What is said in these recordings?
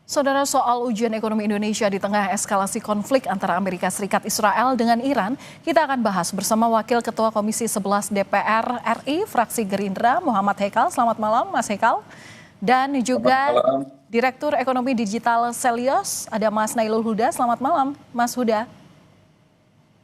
Saudara, soal ujian ekonomi Indonesia di tengah eskalasi konflik antara Amerika Serikat Israel dengan Iran, kita akan bahas bersama Wakil Ketua Komisi 11 DPR RI, fraksi Gerindra, Muhammad Hekal. Selamat malam, Mas Hekal. Dan juga Direktur Ekonomi Digital Selios, ada Mas Nailul Huda. Selamat malam, Mas Huda.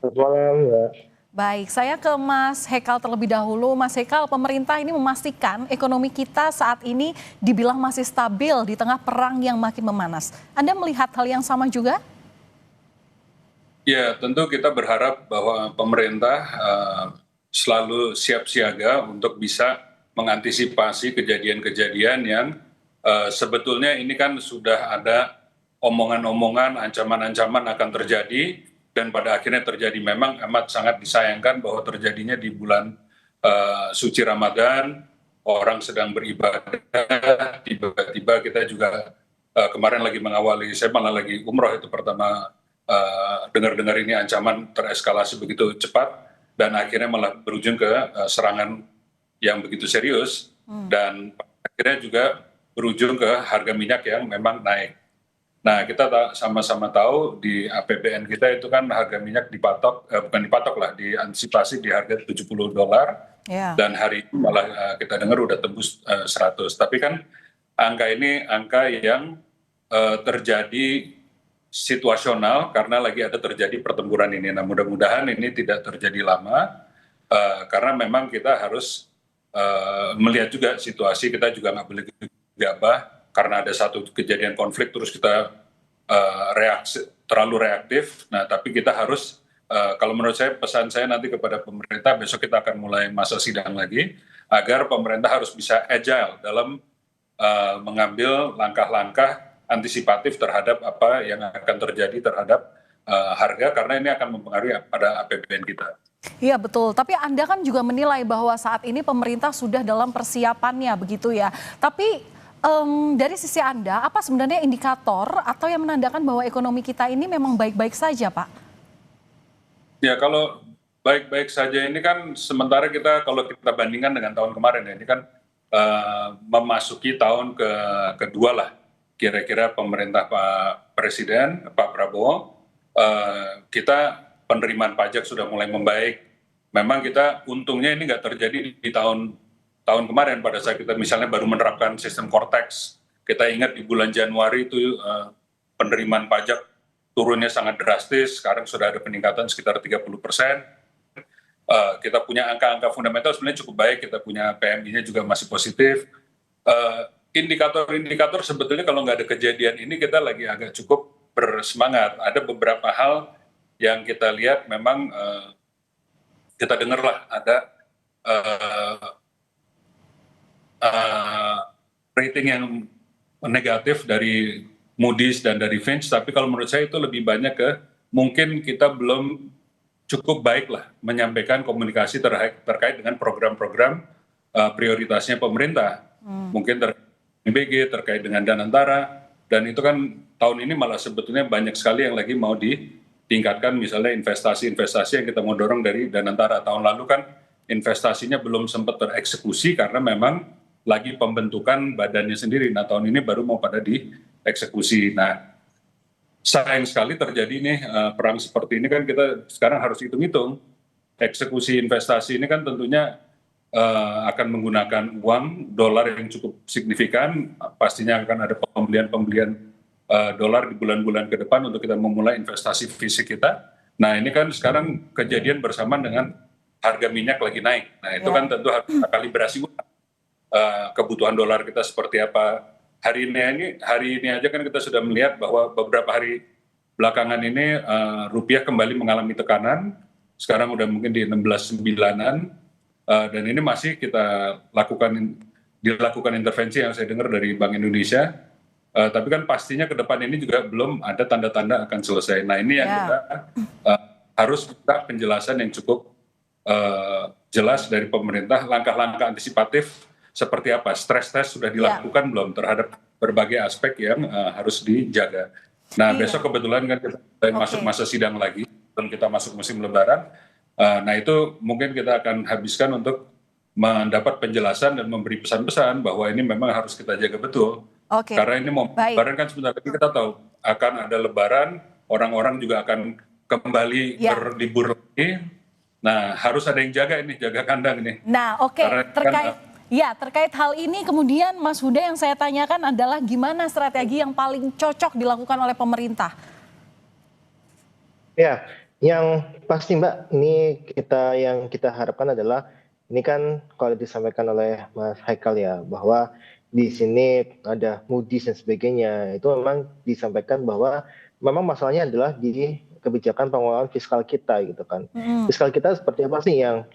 Selamat malam, Mbak. Baik, saya ke Mas Hekal terlebih dahulu. Mas Hekal, pemerintah ini memastikan ekonomi kita saat ini dibilang masih stabil di tengah perang yang makin memanas. Anda melihat hal yang sama juga? Ya, tentu kita berharap bahwa pemerintah selalu siap siaga untuk bisa mengantisipasi kejadian-kejadian yang sebetulnya ini kan sudah ada omongan-omongan, ancaman-ancaman akan terjadi. Dan pada akhirnya terjadi. Memang amat sangat disayangkan bahwa terjadinya di bulan suci Ramadan, orang sedang beribadah, tiba-tiba kita juga kemarin lagi mengawali, saya malah lagi umroh itu pertama dengar-dengar ini ancaman tereskalasi begitu cepat, dan akhirnya malah berujung ke serangan yang begitu serius, dan akhirnya juga berujung ke harga minyak yang memang naik. Nah, kita sama-sama tahu di APBN kita itu kan harga minyak dipatok, bukan dipatok lah, diantisipasi di harga $70. Dan hari ini malah kita dengar udah tembus 100. Tapi kan angka ini angka yang terjadi situasional karena lagi ada terjadi pertempuran ini. Nah, mudah-mudahan ini tidak terjadi lama karena memang kita harus melihat juga situasi, kita juga nggak boleh gegabah karena ada satu kejadian konflik terus kita terlalu reaktif. Nah, tapi kita harus, kalau menurut saya, pesan saya nanti kepada pemerintah, besok kita akan mulai masa sidang lagi, agar pemerintah harus bisa agile dalam mengambil langkah-langkah antisipatif terhadap apa yang akan terjadi terhadap harga, karena ini akan mempengaruhi pada APBN kita. Iya betul, tapi Anda kan juga menilai bahwa saat ini pemerintah sudah dalam persiapannya begitu ya. Tapi dari sisi Anda, apa sebenarnya indikator atau yang menandakan bahwa ekonomi kita ini memang baik-baik saja, Pak? Ya, kalau baik-baik saja ini kan sementara kalau kita bandingkan dengan tahun kemarin ya, ini kan memasuki tahun kedua lah, kira-kira pemerintah Pak Presiden, Pak Prabowo, kita penerimaan pajak sudah mulai membaik. Memang kita untungnya ini nggak terjadi di tahun kemarin pada saat kita misalnya baru menerapkan sistem Cortex. Kita ingat di bulan Januari itu penerimaan pajak turunnya sangat drastis, sekarang sudah ada peningkatan sekitar 30%. Kita punya angka-angka fundamental sebenarnya cukup baik, kita punya PMI-nya juga masih positif. Indikator-indikator sebetulnya kalau nggak ada kejadian ini kita lagi agak cukup bersemangat. Ada beberapa hal yang kita lihat memang kita dengarlah ada rating yang negatif dari Moody's dan dari Fitch, tapi kalau menurut saya itu lebih banyak ke mungkin kita belum cukup baik lah menyampaikan komunikasi terkait dengan program-program prioritasnya pemerintah. Mungkin terkait BG, terkait dengan Danantara, dan itu kan tahun ini malah sebetulnya banyak sekali yang lagi mau ditingkatkan, misalnya investasi-investasi yang kita mau dorong dari Danantara. Tahun lalu kan investasinya belum sempat tereksekusi karena memang lagi pembentukan badannya sendiri. Nah, tahun ini baru mau pada dieksekusi. Nah, sayang sekali terjadi nih perang seperti ini kan kita sekarang harus hitung-hitung. Eksekusi investasi ini kan tentunya akan menggunakan uang dolar yang cukup signifikan. Pastinya akan ada pembelian dolar di bulan-bulan ke depan untuk kita memulai investasi fisik kita. Nah, ini kan sekarang kejadian bersamaan dengan harga minyak lagi naik. Nah, itu kan tentu harus kalibrasi kebutuhan dolar kita seperti apa. Hari ini aja kan kita sudah melihat bahwa beberapa hari belakangan ini rupiah kembali mengalami tekanan. Sekarang udah mungkin di 16.9-an, dan ini masih kita dilakukan intervensi yang saya dengar dari Bank Indonesia. Tapi kan pastinya ke depan ini juga belum ada tanda-tanda akan selesai. Nah, ini yang kita harus minta penjelasan yang cukup jelas dari pemerintah, langkah-langkah antisipatif seperti apa, stres test sudah dilakukan belum terhadap berbagai aspek yang harus dijaga. Nah, besok kebetulan kan kita masuk masa sidang lagi, dan kita masuk musim lebaran. Nah, itu mungkin kita akan habiskan untuk mendapat penjelasan dan memberi pesan-pesan bahwa ini memang harus kita jaga betul. Oke, Karena ini mau baik. Lebaran kan sebentar lagi kita tahu akan ada Lebaran, orang-orang juga akan kembali Ya. berlibur lagi. Nah, harus ada yang jaga ini, jaga kandang ini. Nah, oke, Karena kan terkait hal ini kemudian Mas Huda yang saya tanyakan adalah gimana strategi yang paling cocok dilakukan oleh pemerintah? Ya, yang pasti Mbak, ini yang kita harapkan adalah ini kan kalau disampaikan oleh Mas Haikal ya, bahwa di sini ada Moody's dan sebagainya. Itu memang disampaikan bahwa memang masalahnya adalah di kebijakan pengelolaan fiskal kita gitu kan. Mm-mm. Fiskal kita seperti apa sih yang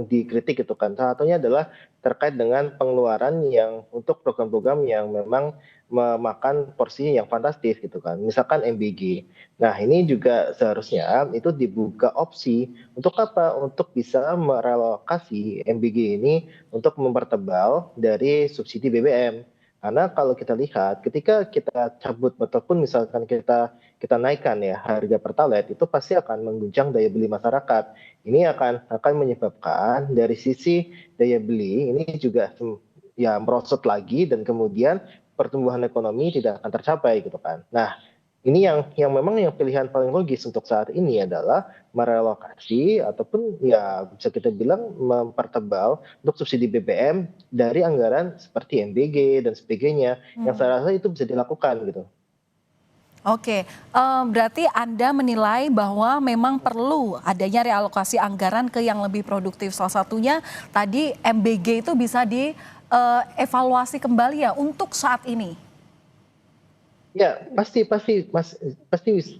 dikritik gitu kan. Salah satunya adalah terkait dengan pengeluaran yang untuk program-program yang memang memakan porsi yang fantastis gitu kan. Misalkan MBG. Nah, ini juga seharusnya itu dibuka opsi untuk apa? Untuk bisa merelokasi MBG ini untuk mempertebal dari subsidi BBM. Karena kalau kita lihat, ketika kita cabut ataupun misalkan kita naikkan ya harga Pertalite, itu pasti akan mengguncang daya beli masyarakat. Ini akan menyebabkan dari sisi daya beli ini juga ya merosot lagi dan kemudian pertumbuhan ekonomi tidak akan tercapai gitu kan. Nah, ini yang memang yang pilihan paling logis untuk saat ini adalah merelokasi ataupun ya bisa kita bilang mempertebal untuk subsidi BBM dari anggaran seperti MBG dan sebagainya yang saya rasa itu bisa dilakukan gitu. Oke, berarti Anda menilai bahwa memang perlu adanya realokasi anggaran ke yang lebih produktif. Salah satunya tadi MBG itu bisa dievaluasi kembali ya untuk saat ini. Ya, pasti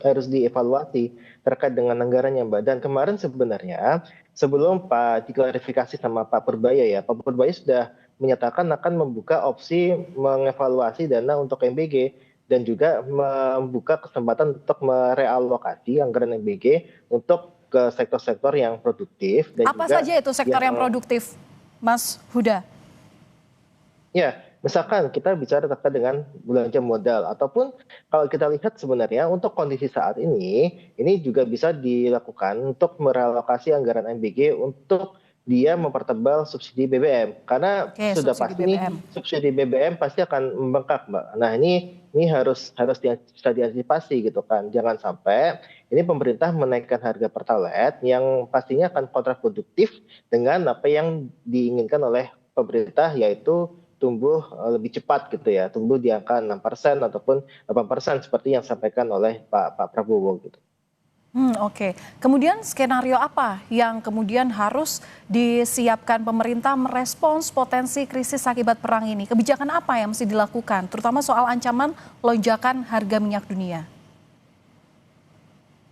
harus dievaluasi terkait dengan anggarannya, Mbak. Dan kemarin sebenarnya sebelum Pak diklarifikasi sama Pak Purbaya ya, Pak Purbaya sudah menyatakan akan membuka opsi mengevaluasi dana untuk MBG dan juga membuka kesempatan untuk merealokasi anggaran MBG untuk ke sektor-sektor yang produktif dan Apa juga saja itu sektor yang produktif, Mas Huda? ya, misalkan kita bicara terkait dengan belanja modal ataupun kalau kita lihat sebenarnya untuk kondisi saat ini juga bisa dilakukan untuk merelokasi anggaran MBG untuk dia mempertebal subsidi BBM karena Oke, sudah subsidi pasti nih BBM. subsidi BBM pasti akan membengkak, Mbak. Nah, ini harus bisa diantisipasi gitu kan. Jangan sampai ini pemerintah menaikkan harga Pertalite yang pastinya akan kontraproduktif dengan apa yang diinginkan oleh pemerintah yaitu tumbuh lebih cepat gitu ya, tumbuh di angka 6% ataupun 8% seperti yang disampaikan oleh Pak Prabowo gitu. Oke. Kemudian skenario apa yang kemudian harus disiapkan pemerintah merespons potensi krisis akibat perang ini? Kebijakan apa yang mesti dilakukan, terutama soal ancaman lonjakan harga minyak dunia?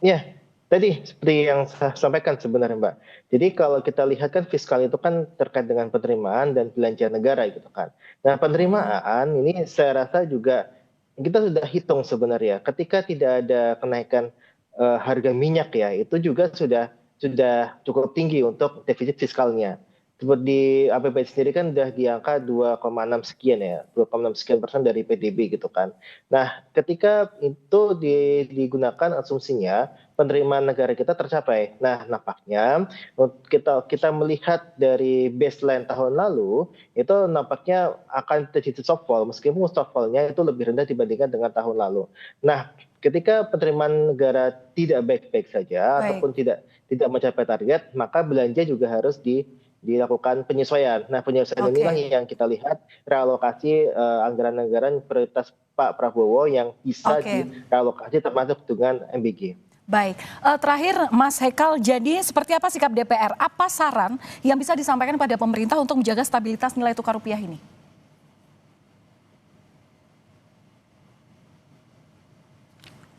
Ya, tadi seperti yang saya sampaikan sebenarnya Mbak. Jadi kalau kita lihat kan fiskal itu kan terkait dengan penerimaan dan belanja negara gitu kan. Nah penerimaan ini saya rasa juga kita sudah hitung sebenarnya. Ketika tidak ada kenaikan harga minyak ya, itu juga sudah cukup tinggi untuk defisit fiskalnya. Seperti APBN sendiri kan sudah di angka 2,6 sekian ya, 2,6 sekian persen dari PDB gitu kan. Nah, ketika itu digunakan asumsinya penerimaan negara kita tercapai. Nah, nampaknya kita melihat dari baseline tahun lalu itu nampaknya akan terjadi shortfall meskipun shortfallnya itu lebih rendah dibandingkan dengan tahun lalu. Nah, ketika penerimaan negara tidak baik-baik saja Baik, ataupun tidak mencapai target, maka belanja juga harus dilakukan penyesuaian. Nah, penyesuaian inilah oke, yang kita lihat realokasi anggaran-anggaran prioritas Pak Prabowo yang bisa oke. direlokasi termasuk dengan MBG. Baik, terakhir Mas Hekal, jadi seperti apa sikap DPR? Apa saran yang bisa disampaikan pada pemerintah untuk menjaga stabilitas nilai tukar rupiah ini?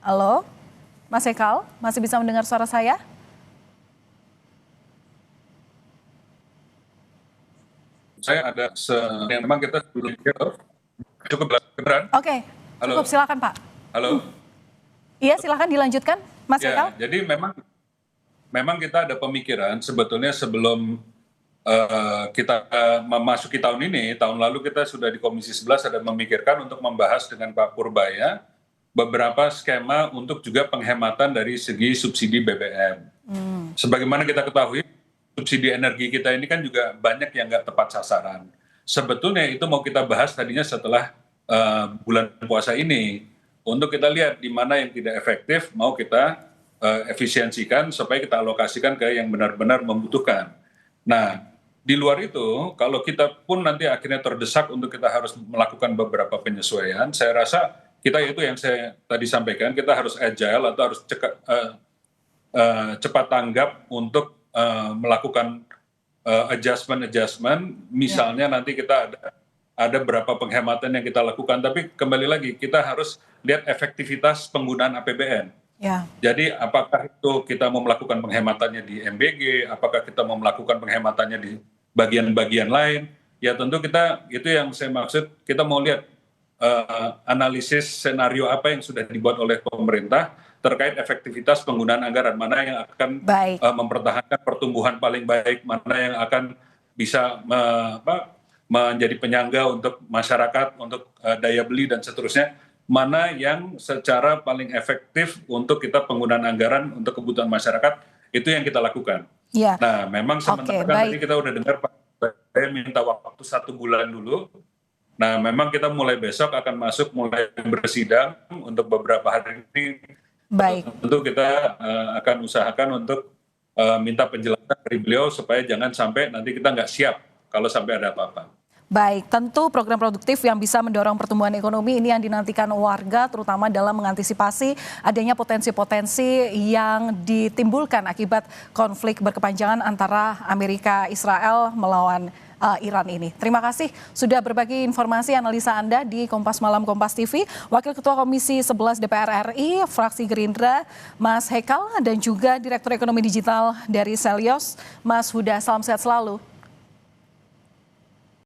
Halo, Mas Hekal, masih bisa mendengar suara saya? saya ada yang memang kita belum cukup beran. Oke, Halo, cukup silakan Pak. halo. Iya, silakan dilanjutkan, Mas Hekal. Ya, jadi memang kita ada pemikiran sebetulnya sebelum kita memasuki tahun ini, tahun lalu kita sudah di Komisi 11 ada memikirkan untuk membahas dengan Pak Purbaya beberapa skema untuk juga penghematan dari segi subsidi BBM. Sebagaimana kita ketahui, subsidi energi kita ini kan juga banyak yang nggak tepat sasaran. Sebetulnya itu mau kita bahas tadinya setelah bulan puasa ini untuk kita lihat di mana yang tidak efektif mau kita efisiensikan supaya kita alokasikan ke yang benar-benar membutuhkan. Nah, di luar itu kalau kita pun nanti akhirnya terdesak untuk kita harus melakukan beberapa penyesuaian, saya rasa kita itu yang saya tadi sampaikan, kita harus agile atau harus cepat tanggap untuk melakukan adjustment. Misalnya nanti kita ada berapa penghematan yang kita lakukan, tapi kembali lagi kita harus lihat efektivitas penggunaan APBN. Jadi apakah itu kita mau melakukan penghematannya di MBG, apakah kita mau melakukan penghematannya di bagian-bagian lain, ya tentu kita, itu yang saya maksud, kita mau lihat analisis senario apa yang sudah dibuat oleh pemerintah terkait efektivitas penggunaan anggaran, mana yang akan mempertahankan pertumbuhan paling baik, mana yang akan bisa menjadi penyangga untuk masyarakat, untuk daya beli dan seterusnya, mana yang secara paling efektif untuk kita penggunaan anggaran untuk kebutuhan masyarakat, itu yang kita lakukan. Nah, memang sementara kan tadi kita udah dengar Pak, saya minta waktu 1 bulan dulu. Nah, memang kita mulai besok akan mulai bersidang untuk beberapa hari ini. Tentu kita akan usahakan untuk minta penjelasan dari beliau supaya jangan sampai nanti kita nggak siap kalau sampai ada apa-apa. Baik, tentu program produktif yang bisa mendorong pertumbuhan ekonomi ini yang dinantikan warga, terutama dalam mengantisipasi adanya potensi-potensi yang ditimbulkan akibat konflik berkepanjangan antara Amerika Israel melawan Iran ini. Terima kasih sudah berbagi informasi analisa Anda di Kompas Malam Kompas TV. Wakil Ketua Komisi 11 DPR RI, fraksi Gerindra, Mas Hekal, dan juga Direktur Ekonomi Digital dari Selyos, Mas Huda. Salam sehat selalu.